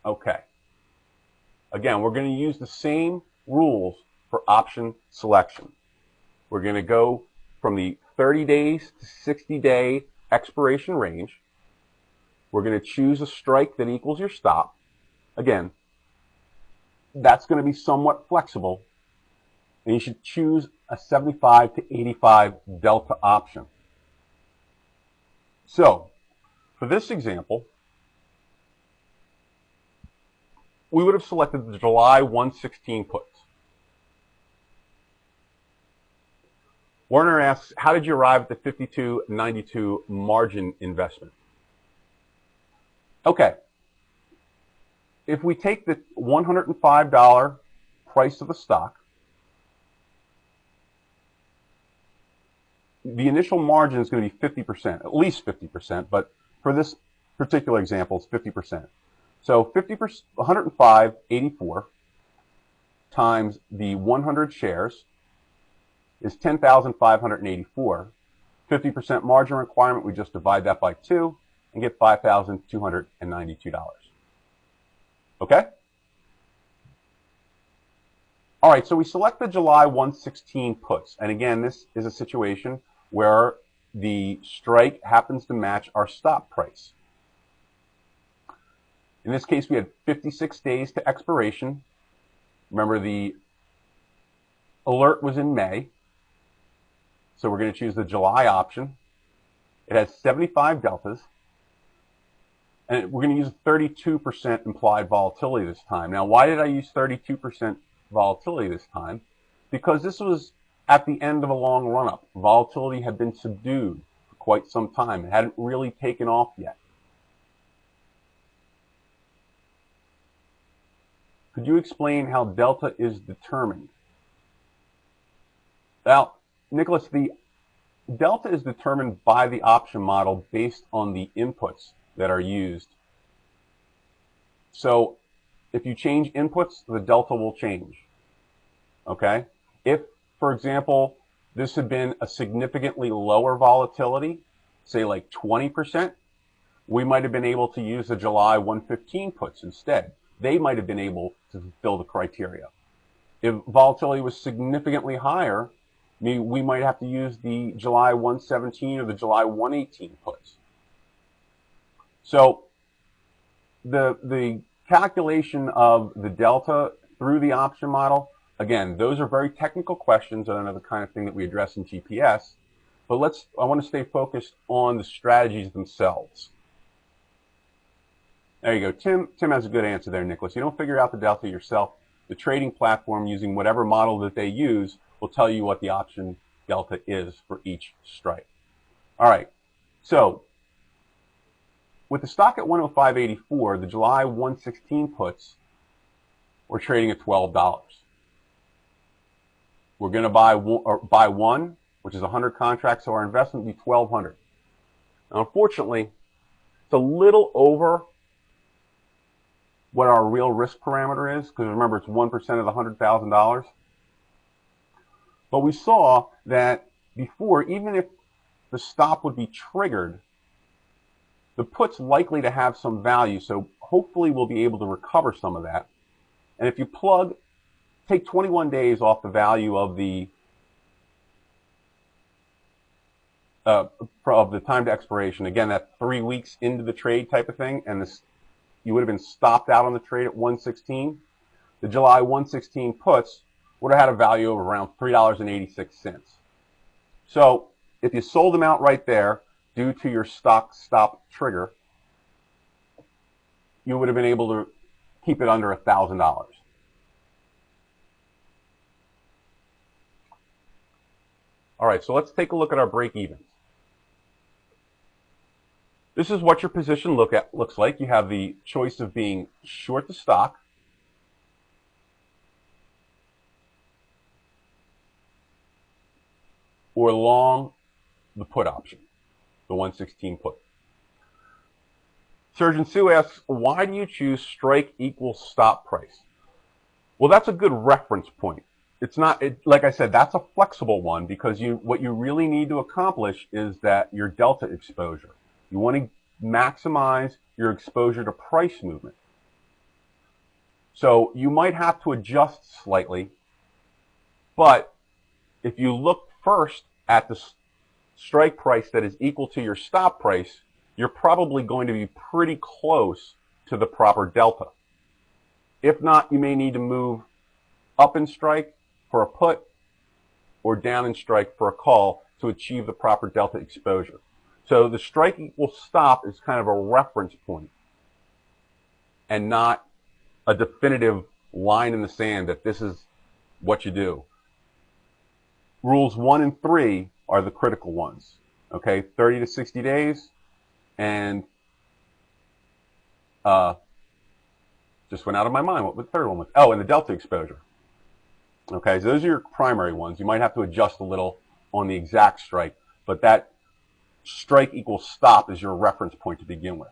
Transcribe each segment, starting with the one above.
Okay. Again, we're going to use the same rules for option selection. We're going to go from the 30 days to 60-day expiration range. We're going to choose a strike that equals your stop. Again, that's going to be somewhat flexible, and you should choose a 75 to 85 delta option. So, for this example, we would have selected the July 116 puts. Warner asks, how did you arrive at the 52.92 margin investment? Okay. If we take the $105 price of the stock, the initial margin is going to be 50%, at least 50%, but for this particular example, it's 50%. So 50%, 105.84 times the 100 shares is 10,584. 50% margin requirement, we just divide that by 2 and get $5,292. Okay? All right, so we select the July 116 puts. And again, this is a situation where the strike happens to match our stop price. In this case, we had 56 days to expiration. Remember, the alert was in May. So we're going to choose the July option. It has 75 deltas. And we're going to use 32% implied volatility this time. Now, why did I use 32% volatility this time? Because this was at the end of a long run-up. Volatility had been subdued for quite some time. It hadn't really taken off yet. Could you explain how delta is determined? Well, Nicholas, the delta is determined by the option model based on the inputs that are used. So if you change inputs, the delta will change. Okay? If, for example, this had been a significantly lower volatility, say like 20%, we might have been able to use the July 115 puts instead. They might have been able to fulfill the criteria. If volatility was significantly higher, we might have to use the July 117 or the July 118 puts. So the calculation of the delta through the option model, again, those are very technical questions and are the kind of thing that we address in GPS. But I want to stay focused on the strategies themselves. There you go. Tim has a good answer there, Nicholas. You don't figure out the delta yourself. The trading platform, using whatever model that they use, will tell you what the option delta is for each strike. All right. So with the stock at 105.84, the July 116 puts, we're trading at $12. We're going to buy one, which is 100 contracts, so our investment will be $1,200. Now, unfortunately, it's a little over what our real risk parameter is, because remember, it's 1% of the $100,000. But we saw that before, even if the stop would be triggered, the put's likely to have some value, so hopefully we'll be able to recover some of that. And if you take 21 days off the value of the time to expiration, again, that's 3 weeks into the trade type of thing, and you would have been stopped out on the trade at 116. The July 116 puts would have had a value of around $3.86. So if you sold them out right there due to your stock stop trigger, you would have been able to keep it under $1,000. All right, so let's take a look at our break-evens. This is what your position looks like. You have the choice of being short the stock, or long the put option, the 116 put. Surgeon Sue asks, why do you choose strike equals stop price? Well, that's a good reference point. It's not, like I said, that's a flexible one, because what you really need to accomplish is that your delta exposure. You want to maximize your exposure to price movement. So you might have to adjust slightly, but if you look first at the strike price that is equal to your stop price, you're probably going to be pretty close to the proper delta. If not, you may need to move up in strike for a put or down in strike for a call to achieve the proper delta exposure. So the strike equal stop is kind of a reference point and not a definitive line in the sand that this is what you do. Rules 1 and 3 are the critical ones. Okay, 30 to 60 days, and just went out of my mind what the third one was. Oh, and the delta exposure. Okay, so those are your primary ones. You might have to adjust a little on the exact strike, but that strike equals stop is your reference point to begin with.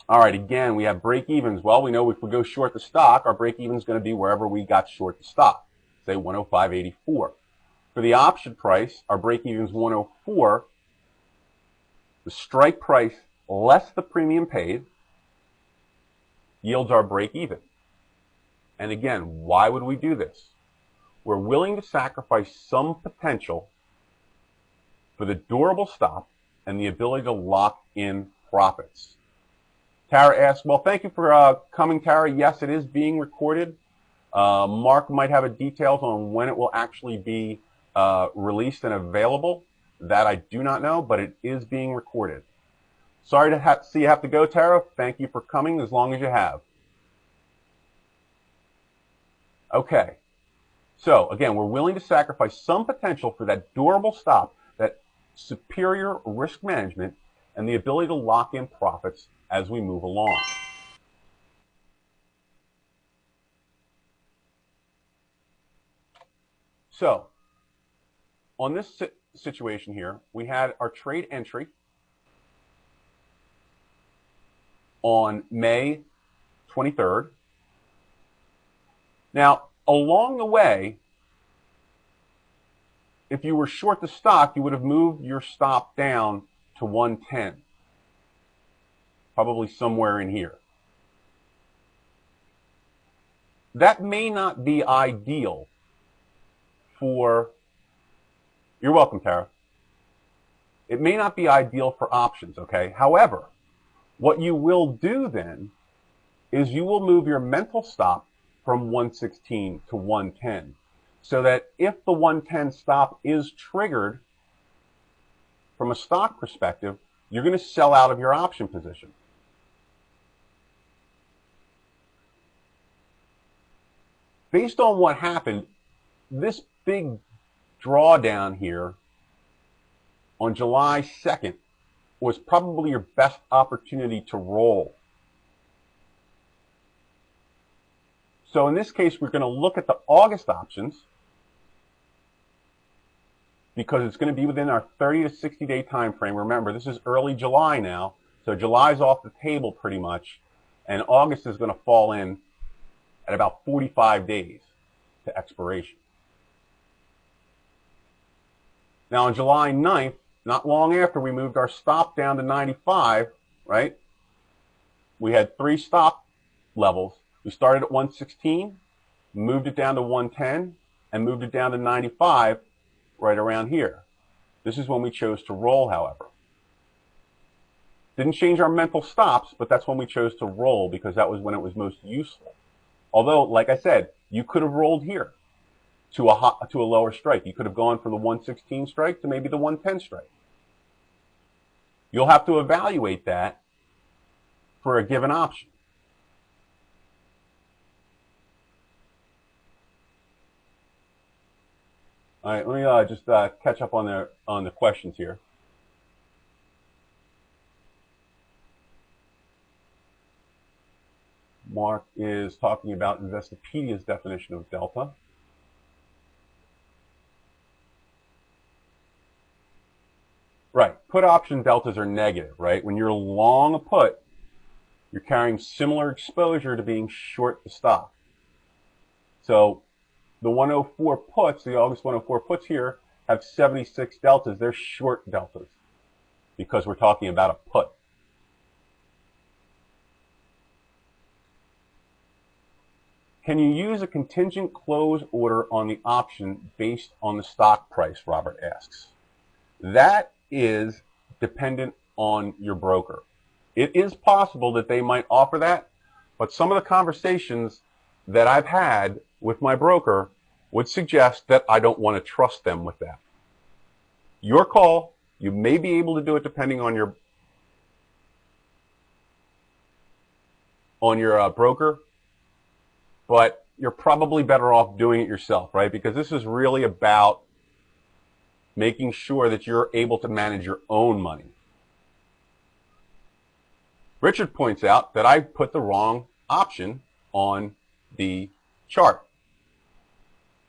All right, again, we have break-evens. Well, we know if we go short the stock, our break-even is going to be wherever we got short the stock, say 105.84. For the option price, our break-even is 104. The strike price less the premium paid yields our break-even. And again, why would we do this? We're willing to sacrifice some potential for the durable stop and the ability to lock in profits. Tara asks, well, thank you for coming, Tara. Yes, it is being recorded. Mark might have details on when it will actually be released and available. That I do not know, but it is being recorded. Sorry to see you have to go, Tara. Thank you for coming as long as you have. Okay. So, again, we're willing to sacrifice some potential for that durable stop, that superior risk management, and the ability to lock in profits as we move along. So, on this situation here, we had our trade entry on May 23rd. Now, along the way, if you were short the stock, you would have moved your stop down to 110. Probably somewhere in here. That may not be ideal for, you're welcome, Tara. It may not be ideal for options, okay? However, what you will do then is you will move your mental stop from 116 to 110 so that if the 110 stop is triggered from a stock perspective, you're going to sell out of your option position. Based on what happened, this big drawdown here on July 2nd was probably your best opportunity to roll. So in this case, we're going to look at the August options because it's going to be within our 30 to 60 day time frame. Remember, this is early July now, so July's off the table pretty much, and August is going to fall in at about 45 days to expiration. Now on July 9th, not long after we moved our stop down to 95, right? We had 3 stop levels. We started at 116, moved it down to 110, and moved it down to 95 right around here. This is when we chose to roll, however. Didn't change our mental stops, but that's when we chose to roll because that was when it was most useful. Although, like I said, you could have rolled here to a lower strike. You could have gone from the 116 strike to maybe the 110 strike. You'll have to evaluate that for a given option. All right, let me just catch up on the questions here. Mark is talking about Investopedia's definition of delta. Right, put option deltas are negative, right? When you're long a put, you're carrying similar exposure to being short the stock. So the 104 puts, the August 104 puts here, have 76 deltas. They're short deltas because we're talking about a put. Can you use a contingent close order on the option based on the stock price, Robert asks. That is dependent on your broker. It is possible that they might offer that, but some of the conversations that I've had with my broker would suggest that I don't want to trust them with that. Your call. You may be able to do it depending on your broker, but you're probably better off doing it yourself, right? Because this is really about making sure that you're able to manage your own money. Richard points out that I put the wrong option on the chart.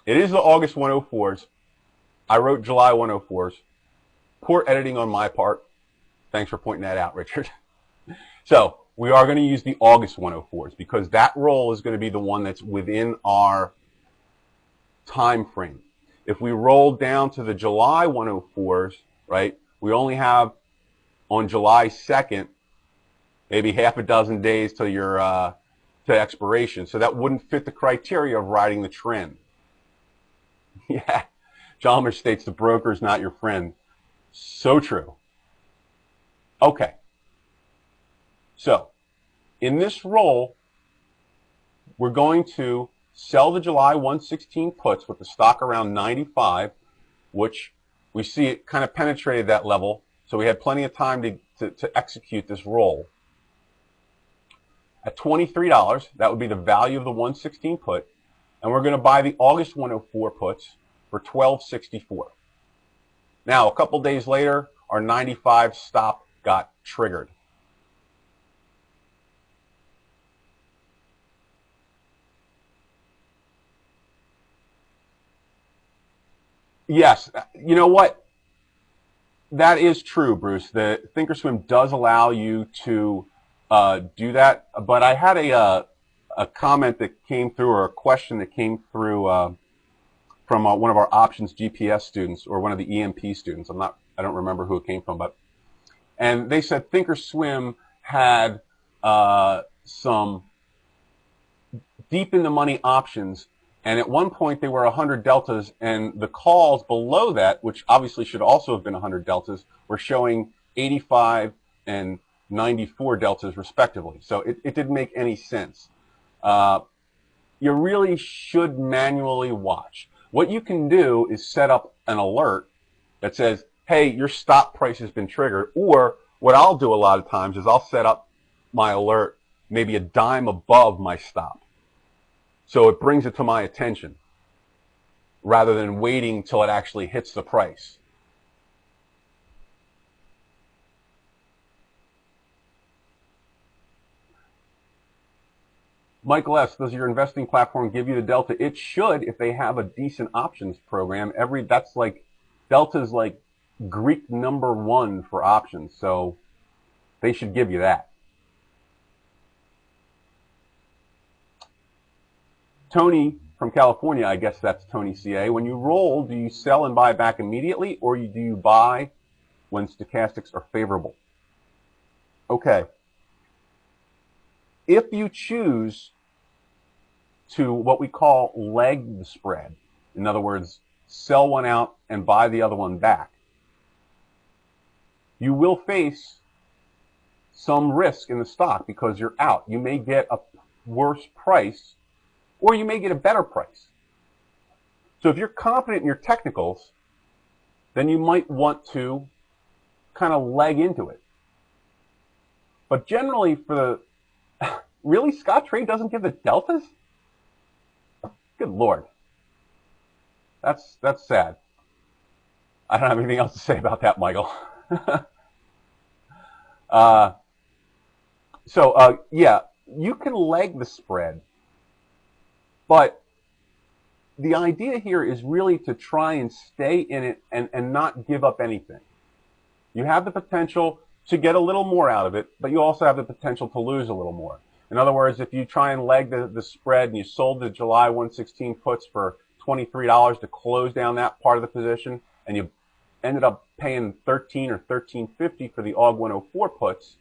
It is the August 104s. I wrote July 104s. Poor editing on my part. Thanks for pointing that out, Richard. So we are going to use the August 104s because that roll is going to be the one that's within our time frame. If we roll down to the July 104s, right, we only have on July 2nd maybe half a dozen days till your to expiration. So that wouldn't fit the criteria of riding the trend. Yeah, Chalmers states the broker is not your friend. So true. Okay. So in this roll, we're going to sell the July 116 puts with the stock around 95, which we see it kind of penetrated that level. So we had plenty of time to execute this roll. At $23, that would be the value of the 116 put. And we're going to buy the August 104 puts for $12.64. Now, a couple days later, our 95 stop got triggered. Yes, you know what? That is true, Bruce. The Thinkorswim does allow you to do that, but I had a comment that came through, or a question that came through from one of our options GPS students, or one of the EMP students. I don't remember who it came from, and they said Thinkorswim had some deep in the money options, and at one point they were 100 deltas, and the calls below that, which obviously should also have been 100 deltas, were showing 85 and 94 deltas respectively. So it didn't make any sense. You really should manually watch. What you can do is set up an alert that says, hey, your stop price has been triggered. Or what I'll do a lot of times is I'll set up my alert maybe a dime above my stop. So it brings it to my attention rather than waiting till it actually hits the price. Michael S., does your investing platform give you the delta? It should if they have a decent options program. That's like, delta's like Greek number 1 for options, so they should give you that. Tony from California, I guess that's Tony CA. When you roll, do you sell and buy back immediately, or do you buy when stochastics are favorable? Okay. If you choose to what we call leg the spread, in other words, sell one out and buy the other one back, you will face some risk in the stock because you're out. You may get a worse price, or you may get a better price. So if you're confident in your technicals, then you might want to kind of leg into it. But generally for the, really, Scottrade doesn't give the deltas? Good Lord. That's sad. I don't have anything else to say about that, Michael. Yeah, you can leg the spread, but the idea here is really to try and stay in it and not give up anything. You have the potential to get a little more out of it, but you also have the potential to lose a little more. In other words, if you try and leg the spread and you sold the July 116 puts for $23 to close down that part of the position, and you ended up paying $13 or $13.50 for the AUG 104 puts,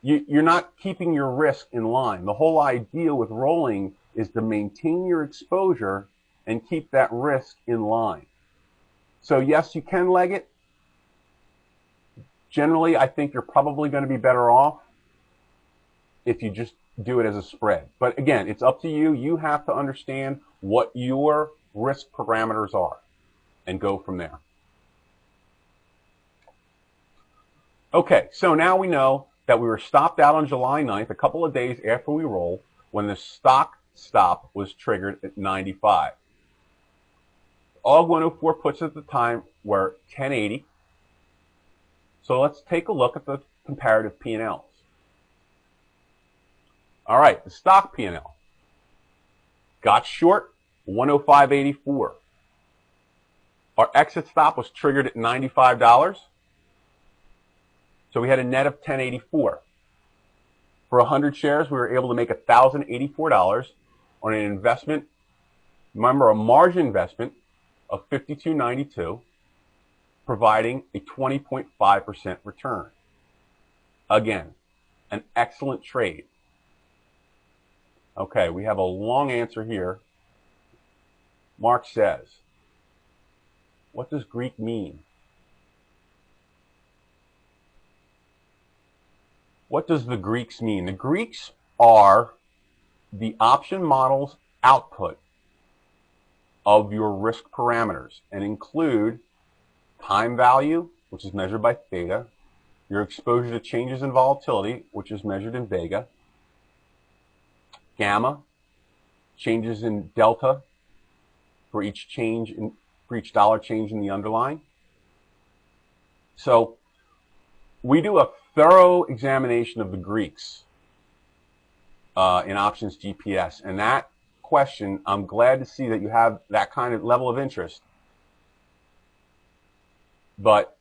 You're not keeping your risk in line. The whole idea with rolling is to maintain your exposure and keep that risk in line. So yes, you can leg it. Generally, I think you're probably going to be better off if you just do it as a spread. But again, it's up to you. You have to understand what your risk parameters are and go from there. Okay, so now we know that we were stopped out on July 9th, a couple of days after we rolled, when the stock stop was triggered at 95. All 104 puts at the time were 1080. So let's take a look at the comparative P&Ls. All right, the stock P&L. Got short, 105.84. Our exit stop was triggered at $95. So we had a net of 1084. For 100 shares, we were able to make $1,084 on an investment, remember, a margin investment of $52.92, providing a 20.5% return. Again, an excellent trade. Okay, we have a long answer here. Mark says, what does Greek mean? What does the Greeks mean? The Greeks are the option model's output of your risk parameters and include time value, which is measured by theta, your exposure to changes in volatility, which is measured in vega, gamma, changes in delta for each dollar change in the underlying. So we do a thorough examination of the Greeks in Options GPS, and that question, I'm glad to see that you have that kind of level of interest, but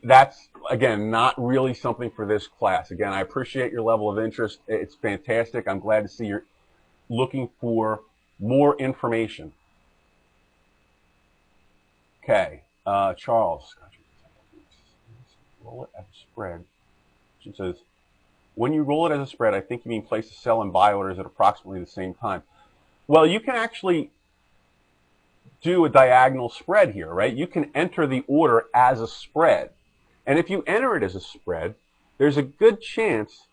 that's, again, not really something for this class. Again, I appreciate your level of interest. It's fantastic. I'm glad to see you're looking for more information. Okay, Charles. Roll it as a spread. She says, when you roll it as a spread, I think you mean place the sell and buy orders at approximately the same time. Well, you can actually do a diagonal spread here, right? You can enter the order as a spread. And if you enter it as a spread, there's a good chance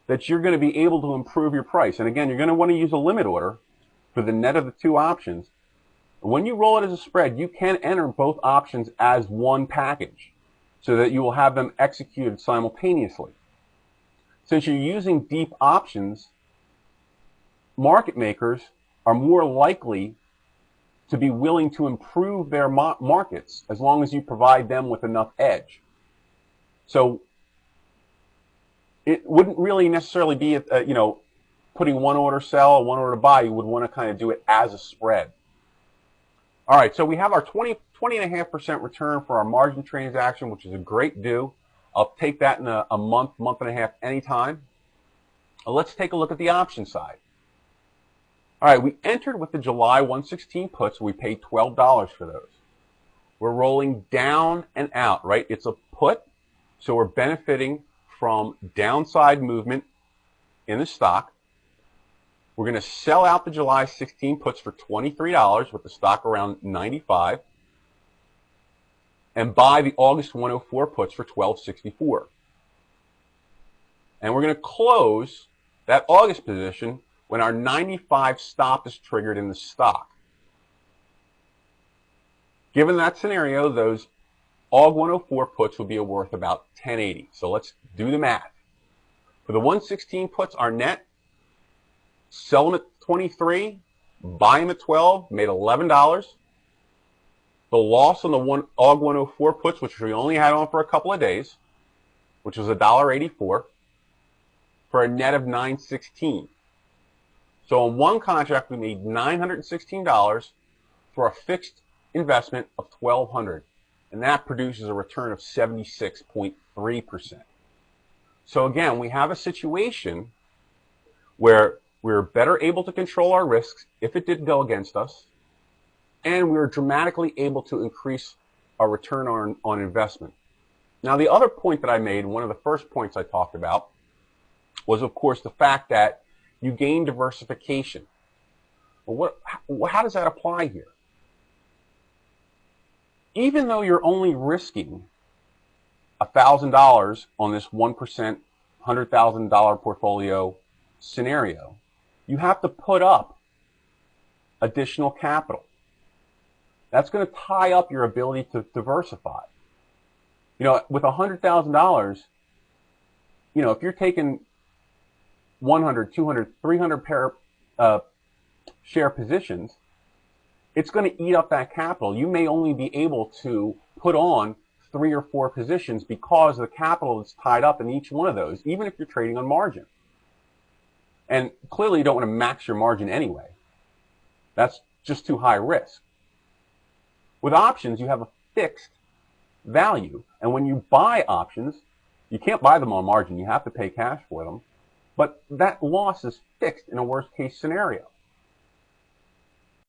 that you're going to be able to improve your price. And again, you're going to want to use a limit order for the net of the two options. When you roll it as a spread, you can enter both options as one package, so that you will have them executed simultaneously. Since you're using deep options, market makers are more likely to be willing to improve their markets as long as you provide them with enough edge. So it wouldn't really necessarily be, putting one order sell, one order buy. You would want to kind of do it as a spread. All right, so we have our 20.5% return for our margin transaction, which is a great do. I'll take that in a month and a half anytime. Let's take a look at the option side. All right, we entered with the July 116 puts. We paid $12 for those. We're rolling down and out, right? It's a put, so we're benefiting from downside movement in the stock. We're going to sell out the July 16 puts for $23 with the stock around 95 and buy the August 104 puts for $12.64. And we're going to close that August position when our 95 stop is triggered in the stock. Given that scenario, those Aug 104 puts will be worth about 1080. So let's do the math. For the 116 puts, our net, sell them at 23, buy them at 12, made $11. The loss on the Aug 104 puts, which we only had on for a couple of days, which was $1.84, for a net of $9.16. So on one contract, we made $916 for a fixed investment of $1,200, and that produces a return of 76.3%. So again, we have a situation where we're better able to control our risks if it did go against us, and we're dramatically able to increase our return on investment. Now, the other point that I made, one of the first points I talked about, was, of course, the fact that you gain diversification. Well, how does that apply here? Even though you're only risking $1,000 on this 1%, $100,000 portfolio scenario, you have to put up additional capital. That's going to tie up your ability to diversify. With $100,000, if you're taking 100, 200, 300 pair share positions, it's going to eat up that capital. You may only be able to put on 3 or 4 positions because the capital is tied up in each one of those, even if you're trading on margin. And clearly you don't want to max your margin anyway. That's just too high risk. With options, you have a fixed value. And when you buy options, you can't buy them on margin. You have to pay cash for them. But that loss is fixed in a worst case scenario.